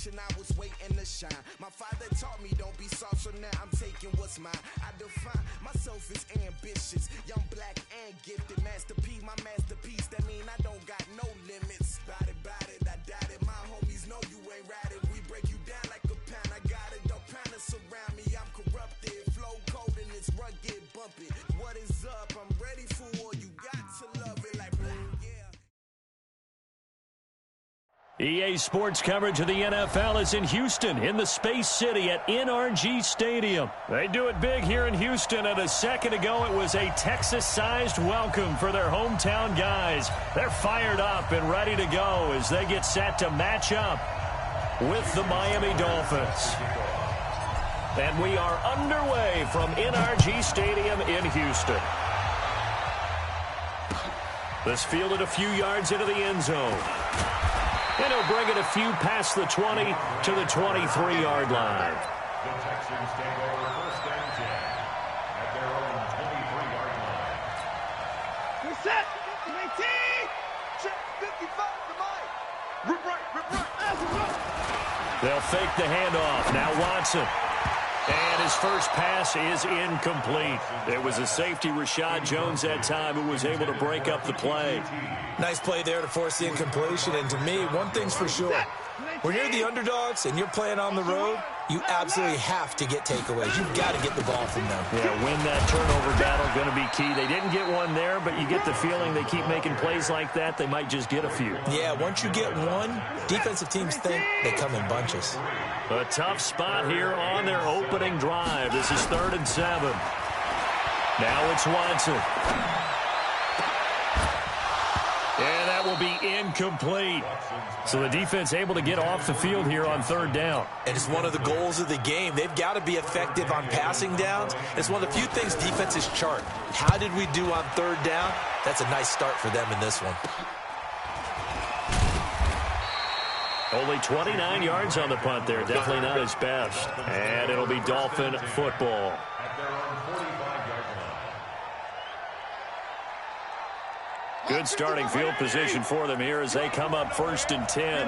I was waiting to shine. My father taught me don't be soft, so now I'm taking what's mine. I define myself as ambitious, young, black, and gifted. Master P, my masterpiece. That mean I don't got no limits. Bout it, I doubt it. My homies know you ain't ratted. We break you down like a pound. I got it, don't pound to surround me. I'm corrupted, flow cold and it's rugged, bumpy. What is up? I'm ready for war. You got to love it like black, yeah. EA Sports coverage of the NFL is in Houston, in the Space City at NRG Stadium. They do it big here in Houston, and a second ago it was a Texas-sized welcome for their hometown guys. They're fired up and ready to go as they get set to match up with the Miami Dolphins. And we are underway from NRG Stadium in Houston. This fielded a few yards into the end zone. And he'll bring it a few past the 20 to the 23-yard line. The Texans take over first and 10 at their own 23-yard line. Good set. 19. Check 55 to Mike. Rip right. They'll fake the handoff. Now Watson. And his first pass is incomplete. It was a safety, Rashad Jones, that time, who was able to break up the play. Nice play there to force the incompletion. And to me, one thing's for sure. When you're the underdogs and you're playing on the road, you absolutely have to get takeaways. You've got to get the ball from them. Yeah, win that turnover battle, going to be key. They didn't get one there, but you get the feeling they keep making plays like that, they might just get a few. Yeah, once you get one, defensive teams think they come in bunches. A tough spot here on their opening drive. This is 3rd and 7. Now it's Watson. And that will be incomplete. So the defense able to get off the field here on 3rd down. And it's one of the goals of the game. They've got to be effective on passing downs. It's one of the few things defenses chart. How did we do on 3rd down? That's a nice start for them in this one. Only 29 yards on the punt there. Definitely not his best. And it'll be Dolphin football. Good starting field position for them here as they come up 1st and 10.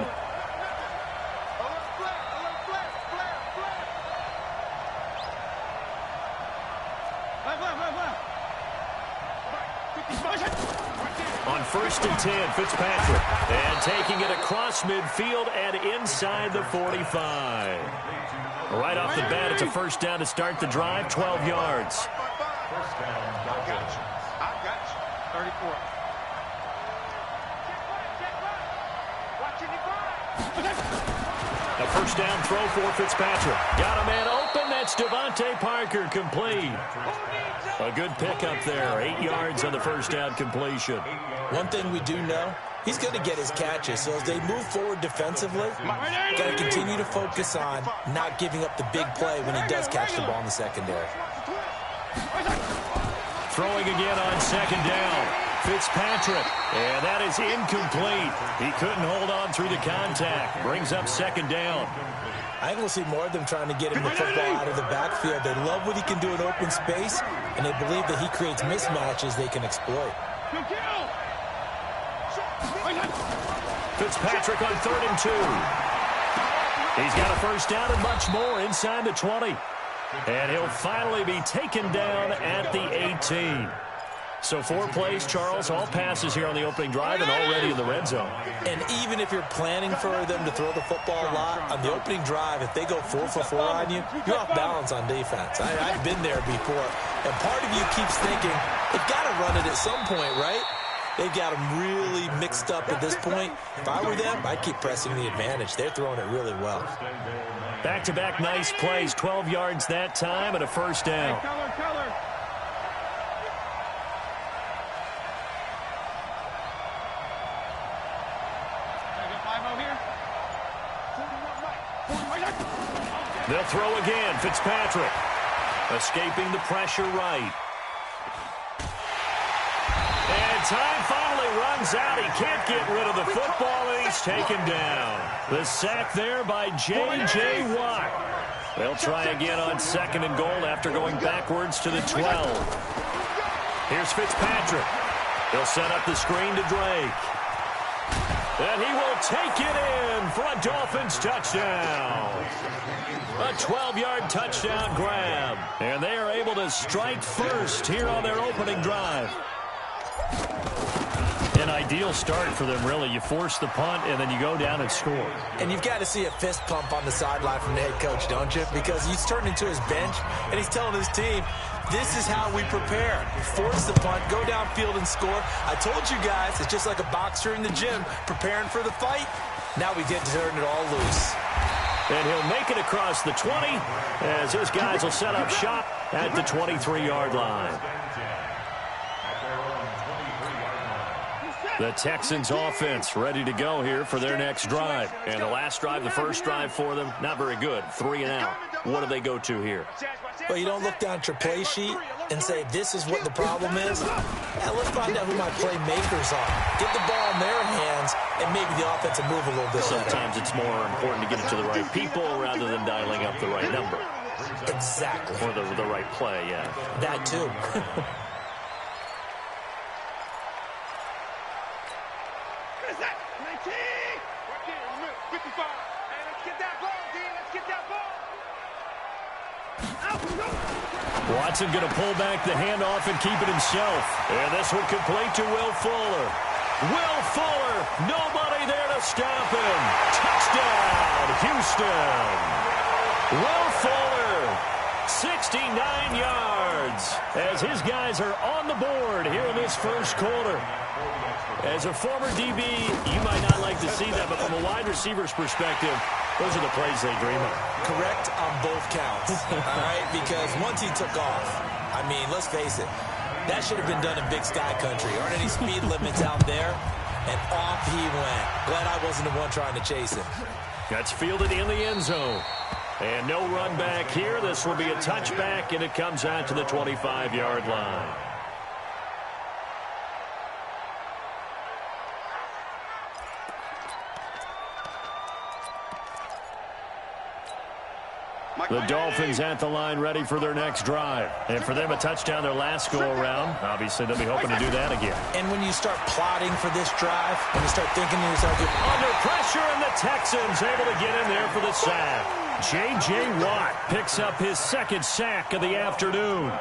On 1st and 10, Fitzpatrick. And taking it across midfield and inside the 45. Right off the bat, it's a first down to start the drive, 12 yards. First down, Dolphins. I got you. 34. A first down throw for Fitzpatrick. Got a man open. That's Devontae Parker, complete. A good pickup there. 8 yards on the first down completion. One thing we do know, he's going to get his catches. So as they move forward defensively, got to continue to focus on not giving up the big play when he does catch the ball in the secondary. Throwing again on 2nd down. Fitzpatrick, and that is incomplete. He couldn't hold on through the contact. Brings up 2nd down. I think we'll see more of them trying to get him the football out of the backfield. They love what he can do in open space, and they believe that he creates mismatches they can exploit. Fitzpatrick on 3rd and 2. He's got a first down and much more inside the 20. And he'll finally be taken down at the 18. So 4 plays, Charles, all passes here on the opening drive and already in the red zone. And even if you're planning for them to throw the football a lot, on the opening drive, if they go 4 for 4 on you, you're off balance on defense. I've been there before. And part of you keeps thinking, they've got to run it at some point, right? They've got them really mixed up at this point. If I were them, I'd keep pressing the advantage. They're throwing it really well. Back-to-back nice plays, 12 yards that time and a first down. Color. They'll throw again. Fitzpatrick escaping the pressure right. And time finally runs out. He can't get rid of the football, and he's taken down. The sack there by J.J. Watt. They'll try again on 2nd and goal after going backwards to the 12. Here's Fitzpatrick. He'll set up the screen to Drake. And he will take it in for a Dolphins touchdown. A 12-yard touchdown grab. And they are able to strike first here on their opening drive. An ideal start for them, really. You force the punt, and then you go down and score. And you've got to see a fist pump on the sideline from the head coach, don't you? Because he's turned into his bench, and he's telling his team, this is how we prepare. Force the punt, go downfield and score. I told you guys, it's just like a boxer in the gym preparing for the fight. Now we get to turn it all loose. And he'll make it across the 20 as his guys will set up shop at the 23-yard line. The Texans offense ready to go here for their next drive. And the last drive, the first drive for them, not very good. 3 and out. What do they go to here? Well, you don't look down at your play sheet and say, this is what the problem is. Yeah, let's find out who my playmakers are. Get the ball in their hands and maybe the offense will move a little bit. Sometimes it's more important to get it to the right people rather than dialing up the right number. Exactly. Or the right play, yeah. That too. Watson going to pull back the handoff and keep it himself. And this one complete to Will Fuller. Will Fuller, nobody there to stop him. Touchdown, Houston. Will Fuller, 69 yards, as his guys are on the board here in this first quarter. As a former DB, you might not like to see that, but from a wide receiver's perspective, those are the plays they dream of. Correct on both counts, all right? Because once he took off, I mean, let's face it, that should have been done in Big Sky Country. Aren't any speed limits out there? And off he went. Glad I wasn't the one trying to chase him. That's fielded in the end zone. And no run back here. This will be a touchback, and it comes out to the 25-yard line. The Dolphins at the line ready for their next drive. And for them, a touchdown their last go-around. Obviously, they'll be hoping to do that again. And when you start plotting for this drive, when you start thinking to yourself, under pressure, and the Texans able to get in there for the sack. J.J. Watt picks up his second sack of the afternoon.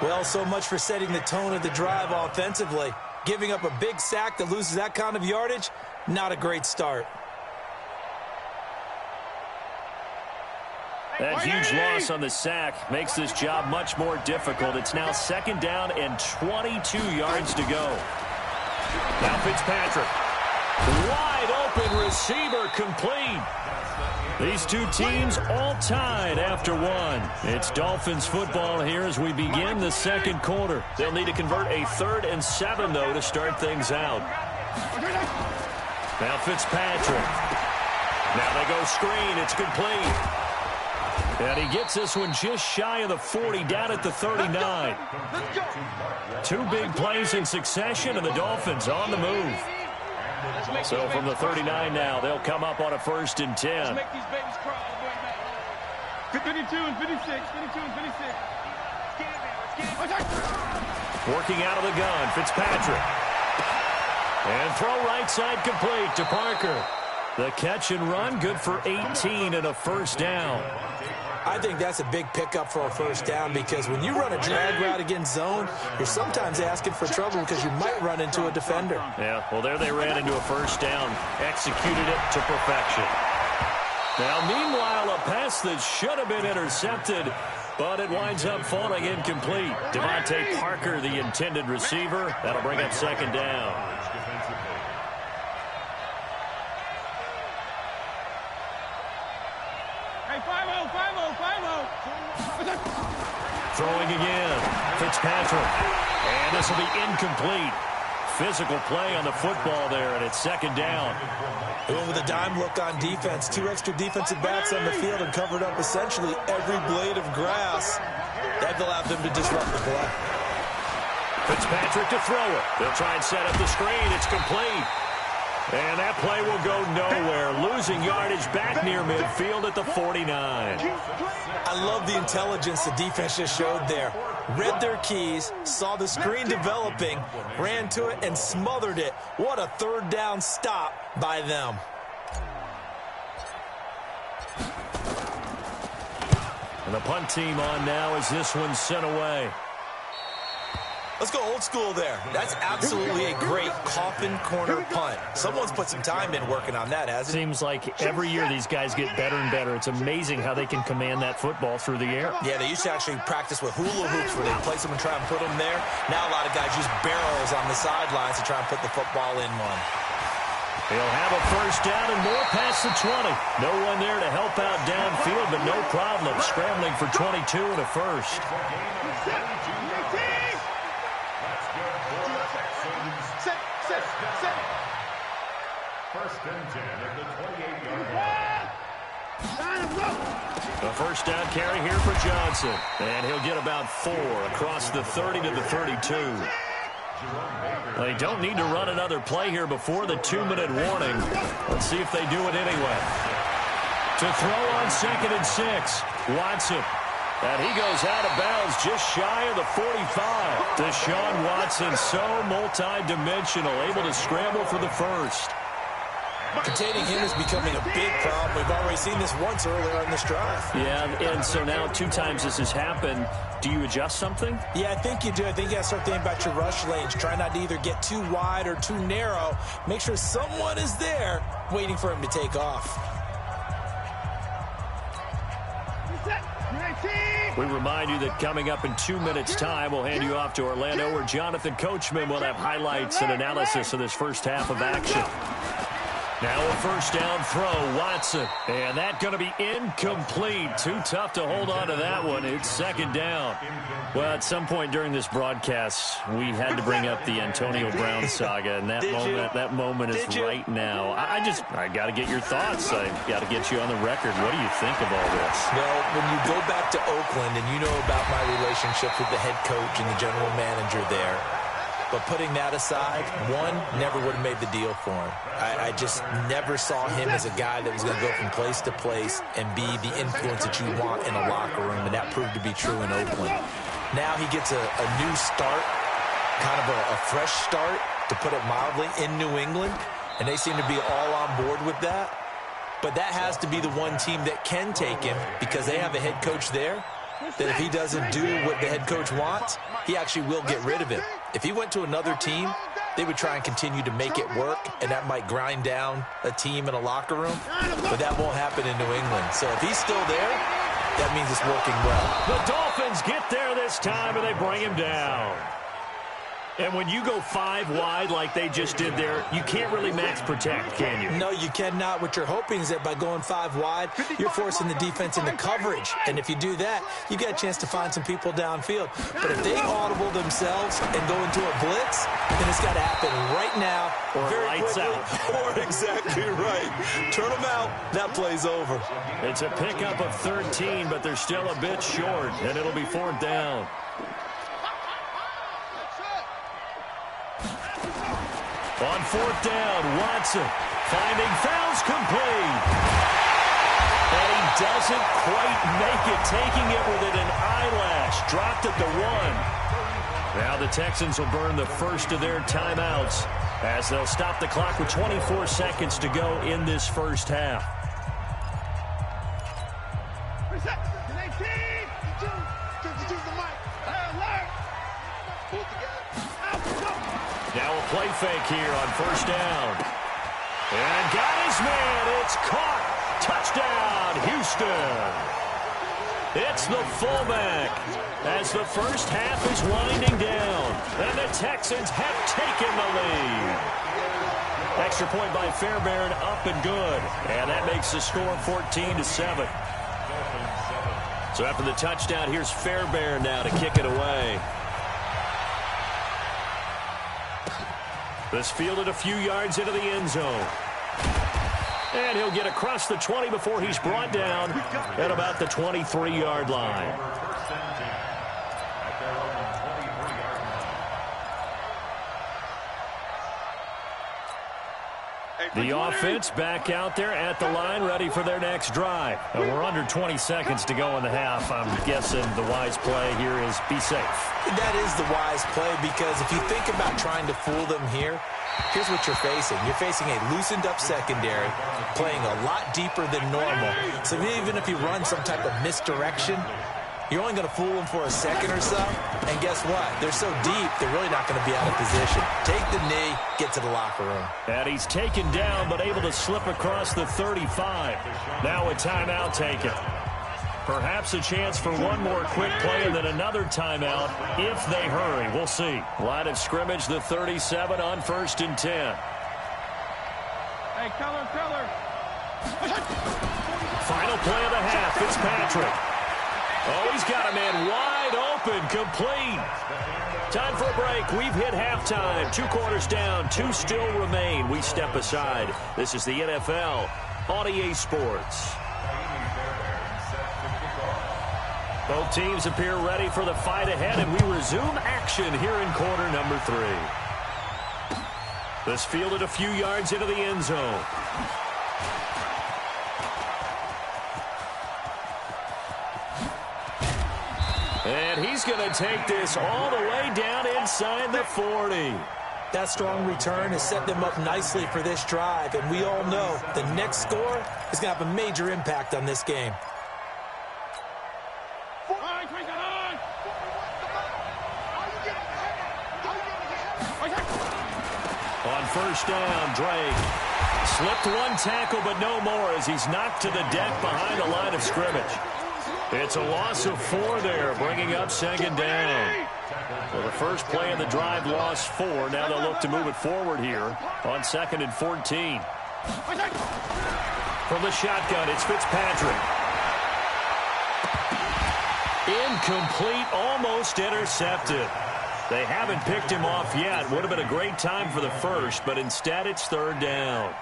Well, so much for setting the tone of the drive offensively. Giving up a big sack that loses that kind of yardage, not a great start. That huge loss on the sack makes this job much more difficult. It's now 2nd down and 22 yards to go. Now Fitzpatrick. Wide open receiver complete. These two teams all tied after one. It's Dolphins football here as we begin the second quarter. They'll need to convert a 3rd and 7, though, to start things out. Now Fitzpatrick. Now they go screen. It's complete. And he gets this one just shy of the 40, down at the 39. 2 big plays in succession, and the Dolphins on the move. So from the 39 now, they'll come up on a 1st and 10. 52 and 56, 52 and 56. Working out of the gun, Fitzpatrick. And throw right side complete to Parker. The catch and run, good for 18 and a 1st down. I think that's a big pickup for a 1st down because when you run a drag route against zone, you're sometimes asking for trouble because you might run into a defender. Yeah, well, there they ran into a 1st down, executed it to perfection. Now, meanwhile, a pass that should have been intercepted, but it winds up falling incomplete. Devontae Parker, the intended receiver. That'll bring up 2nd down. Throwing again, Fitzpatrick. And this will be incomplete. Physical play on the football there, and it's 2nd down. With a dime look on defense, 2 extra defensive backs on the field and covered up essentially every blade of grass. That allowed them to disrupt the play. Fitzpatrick to throw it. They'll try and set up the screen. It's complete. And that play will go nowhere. Losing yardage back near midfield at the 49. I love the intelligence the defense just showed there. Read their keys, saw the screen developing, ran to it, and smothered it. What a third down stop by them. And the punt team on now as this one's sent away. Let's go old school there. That's absolutely a great coffin corner punt. Someone's put some time in working on that, hasn't it? Seems like every year these guys get better and better. It's amazing how they can command that football through the air. Yeah, they used to actually practice with hula hoops where they place them and try and put them there. Now a lot of guys use barrels on the sidelines to try and put the football in one. He'll have a first down and more past the 20. No one there to help out downfield, but no problem. Scrambling for 22 and a first. First and 10 at the 28-yard line. The first down carry here for Johnson. And he'll get about 4 across the 30 to the 32. They don't need to run another play here before the 2-minute warning. Let's see if they do it anyway. To throw on 2nd and 6. Watson. And he goes out of bounds just shy of the 45. Deshaun Watson, so multi-dimensional, able to scramble for the first. Containing him is becoming a big problem. We've already seen this once earlier in this drive. Yeah, and so now 2 times this has happened. Do you adjust something? Yeah, I think you do. I think you got to start thinking about your rush lanes. Try not to either get too wide or too narrow. Make sure someone is there waiting for him to take off. We remind you that coming up in 2 minutes' time, we'll hand you off to Orlando, where Jonathan Coachman will have highlights and analysis of this first half of action. Now a first down throw, Watson. And that's going to be incomplete. Too tough to hold on to that one. It's 2nd down. Well, at some point during this broadcast, we had to bring up the Antonio Brown saga, and that moment is right now. I got to get your thoughts. I got to get you on the record. What do you think of all this? Well, when you go back to Oakland, and you know about my relationship with the head coach and the general manager there, but putting that aside, one, never would have made the deal for him. I just never saw him as a guy that was going to go from place to place and be the influence that you want in a locker room, and that proved to be true in Oakland. Now he gets a new start, kind of a fresh start, to put it mildly, in New England, and they seem to be all on board with that. But that has to be the one team that can take him, because they have a head coach there that if he doesn't do what the head coach wants, he actually will get rid of him. If he went to another team, they would try and continue to make it work, and that might grind down a team in a locker room, but that won't happen in New England. So if he's still there, that means it's working well. The Dolphins get there this time, and they bring him down. And when you go 5 wide like they just did there, you can't really max protect, can you? No, you cannot. What you're hoping is that by going 5 wide, you're forcing the defense into coverage. And if you do that, you get a chance to find some people downfield. But if they audible themselves and go into a blitz, then it's got to happen right now. Or very lights quickly. out. Or exactly right. Turn them out. That play's over. It's a pickup of 13, but they're still a bit short, and it'll be 4th down. On 4th down, Watson finding fouls complete. And he doesn't quite make it, taking it within an eyelash. Dropped at the 1. Now the Texans will burn the first of their timeouts as they'll stop the clock with 24 seconds to go in this first half. Now a play fake here on 1st down. And got his man. It's caught. Touchdown, Houston. It's the fullback as the first half is winding down. And the Texans have taken the lead. Extra point by Fairbairn, up and good. And that makes the score 14-7. So after the touchdown, here's Fairbairn now to kick it away. This fielded a few yards into the end zone. And he'll get across the 20 before he's brought down at about the 23-yard line. The offense back out there at the line, ready for their next drive. We're under 20 seconds to go in the half. I'm guessing the wise play here is be safe. That is the wise play, because if you think about trying to fool them here, here's what you're facing. You're facing a loosened-up secondary, playing a lot deeper than normal. So even if you run some type of misdirection, you're only going to fool them for a second or so. And guess what? They're so deep, they're really not going to be out of position. Take the knee, get to the locker room. And he's taken down, but able to slip across the 35. Now a timeout taken. Perhaps a chance for one more quick play and then another timeout if they hurry. We'll see. Line of scrimmage, the 37 on 1st and 10. Hey, Keller. Final play of the half, Fitzpatrick. Oh, he's got a man wide open, complete. Time for a break. We've hit halftime. 2 quarters down, 2 still remain. We step aside. This is the NFL on EA Sports. Both teams appear ready for the fight ahead, and we resume action here in quarter number 3. This fielded a few yards into the end zone. And he's going to take this all the way down inside the 40. That strong return has set them up nicely for this drive, and we all know the next score is going to have a major impact on this game. On 1st down, Drake slipped one tackle, but no more as he's knocked to the deck behind the line of scrimmage. It's a loss of 4 there, bringing up 2nd down. Well, the first play of the drive lost 4. Now they'll look to move it forward here on 2nd and 14. From the shotgun, it's Fitzpatrick. Incomplete, almost intercepted. They haven't picked him off yet. Would have been a great time for the first, but instead it's 3rd down.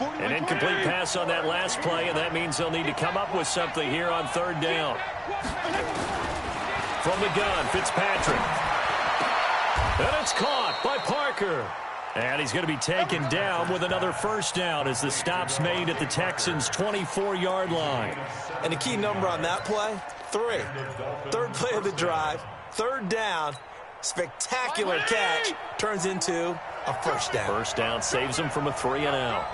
An incomplete pass on that last play, and that means they'll need to come up with something here on 3rd down. From the gun, Fitzpatrick. And it's caught by Parker. And he's going to be taken down with another 1st down as the stop's made at the Texans' 24-yard line. And the key number on that play, 3. 3rd play of the drive, 3rd down, spectacular catch, turns into a 1st down. 1st down saves him from a 3-and-out.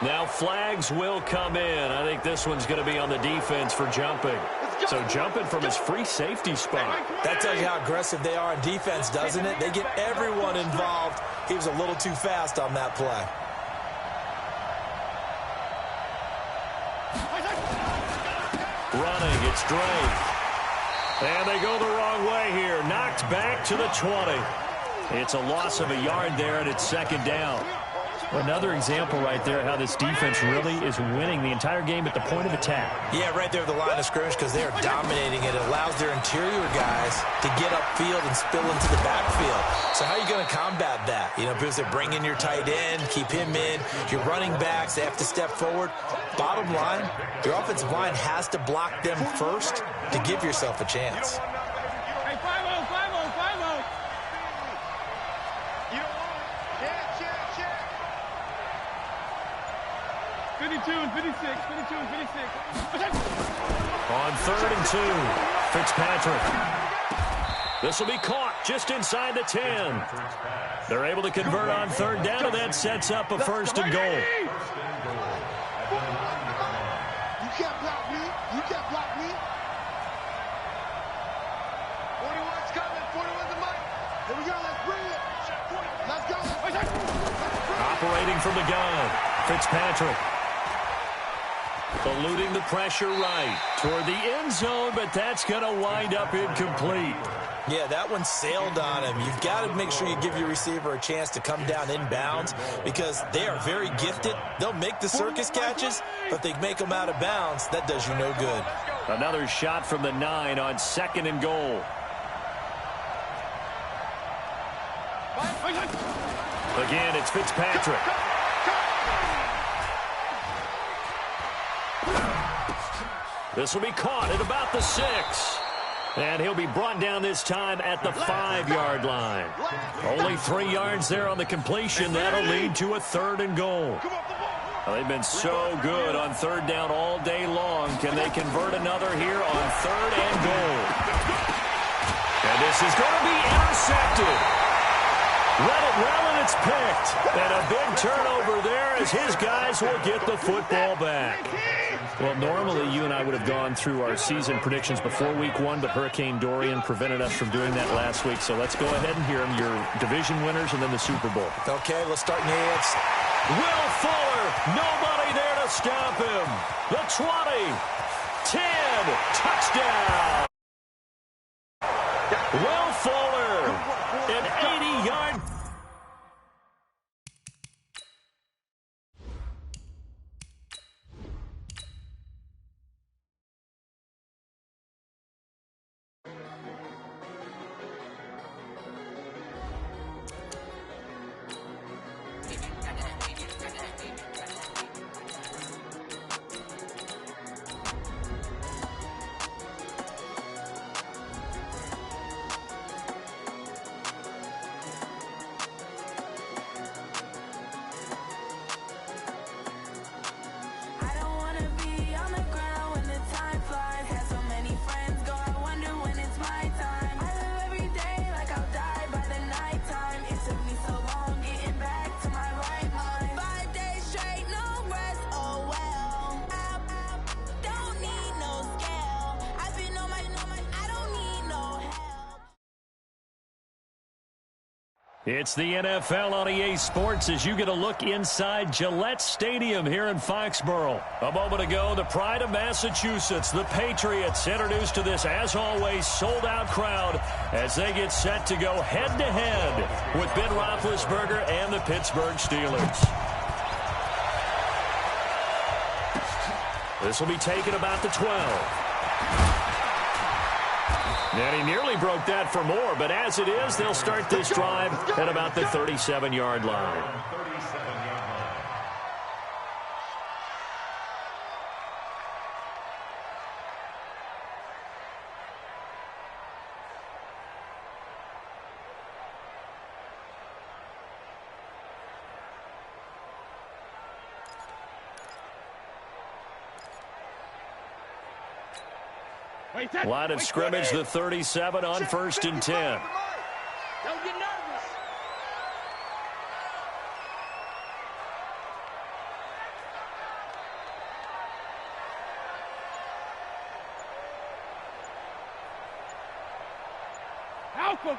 Now flags will come in. I think this one's going to be on the defense for jumping. So jumping from his free safety spot. That tells you how aggressive they are on defense, doesn't it? They get everyone involved. He was a little too fast on that play. Running, it's Drake. And they go the wrong way here. Knocked back to the 20. It's a loss of a yard there, and it's 2nd down. Another example right there how this defense really is winning the entire game at the point of attack. Yeah, right there at the line of scrimmage because they are dominating it. It allows their interior guys to get upfield and spill into the backfield. So how are you going to combat that? You know, because they bring in your tight end, keep him in. Your running backs, they have to step forward. Bottom line, your offensive line has to block them first to give yourself a chance. Hey, 5-0, 5-0, 5-0. 52 and 56, 52 and 56. On 3rd and 2, Fitzpatrick. This will be caught just inside the 10. They're able to convert on 3rd down, and that sets up a 1st and goal. You can't block me. You can't block me. 41's coming. 41's the mic. Here we go. Let's bring it. Let's go. Operating from the gun, Fitzpatrick. Eluding the pressure right toward the end zone, but that's going to wind up incomplete. Yeah, that one sailed on him. You've got to make sure you give your receiver a chance to come down inbounds because they are very gifted. They'll make the circus catches, but they make them out of bounds. That does you no good. Another shot from the 9 on 2nd and goal. Again, it's Fitzpatrick. This will be caught at about the 6. And he'll be brought down this time at the 5-yard line. Only 3 yards there on the completion. That'll lead to a 3rd and goal. Well, they've been so good on 3rd down all day long. Can they convert another here on 3rd and goal? And this is going to be intercepted. Read it well, and it's picked. And a big turnover there as his guys will get the football back. Well, normally you and I would have gone through our season predictions before week 1, but Hurricane Dorian prevented us from doing that last week. So let's go ahead and hear them, your division winners and then the Super Bowl. Okay, let's start in the AFC. Will Fuller, nobody there to stop him. The 20, 10, touchdown. Will Fuller, an 80-yard. It's the NFL on EA Sports as you get a look inside Gillette Stadium here in Foxborough. A moment ago, the pride of Massachusetts, the Patriots, introduced to this, as always, sold-out crowd as they get set to go head-to-head with Ben Roethlisberger and the Pittsburgh Steelers. This will be taken about the 12. And he nearly broke that for more, but as it is, they'll start this drive at about the 37-yard line. Line of scrimmage, the 37 on 1st and 10. Don't get nervous. Malcolm.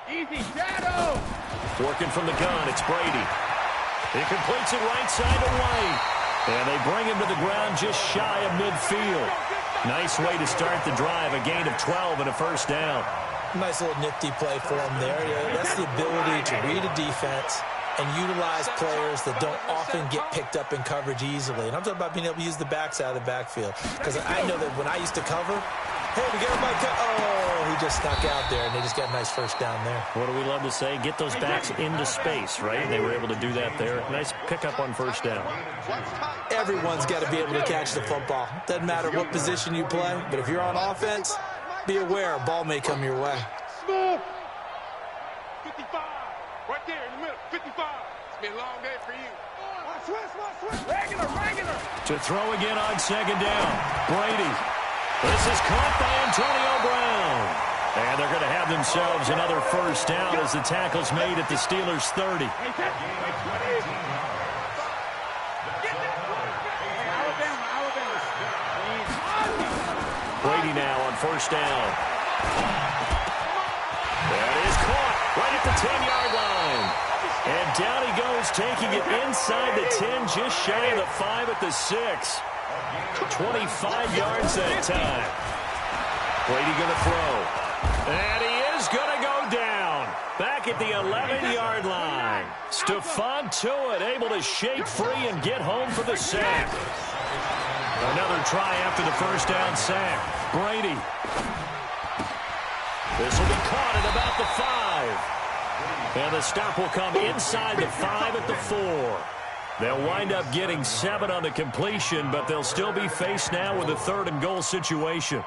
Easy, shadow. Working from the gun, it's Brady. He completes it right side to White. And they bring him to the ground just shy of midfield. Nice way to start the drive, a gain of 12 and a 1st down. Nice little nifty play for him there. That's the ability to read a defense and utilize players that don't often get picked up in coverage easily. And I'm talking about being able to use the backside of the backfield. Because I know that when I used to cover, hey, we got everybody oh, he just snuck out there, and they just got a nice 1st down there. What do we love to say? Get those backs into space, right? They were able to do that there. Nice pickup on 1st down. Everyone's got to be able to catch the football. Doesn't matter what position you play, but if you're on offense, be aware a ball may come your way. Smooth. 55. Right there in the middle. 55. It's been a long day for you. Switch. Regular. To throw again on 2nd down. Brady. This is caught by Antonio Brown. And they're going to have themselves another 1st down as the tackle's made at the Steelers' 30. Brady now on 1st down. That is caught right at the 10-yard line. And down he goes, taking it inside the 10, just shy of the 5 at the 6. 25 yards that time. Brady going to throw. And he is going to go down. Back at the 11-yard line. Stephon Tuitt able to shake free and get home for the sack. Another try after the 1st down sack. Brady. This will be caught at about the 5. And the stop will come inside the 5 at the 4. They'll wind up getting 7 on the completion, but they'll still be faced now with a 3rd and goal situation.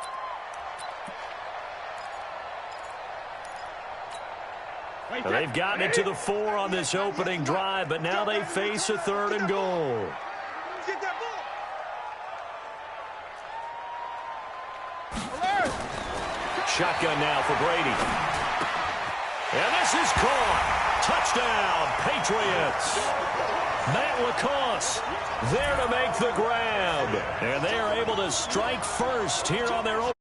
They've gotten it to the 4 on this opening drive, but now they face a 3rd and goal. Get that ball. Shotgun now for Brady. And this is caught. Touchdown, Patriots. Matt Lacoste there to make the grab. And they are able to strike first here on their own.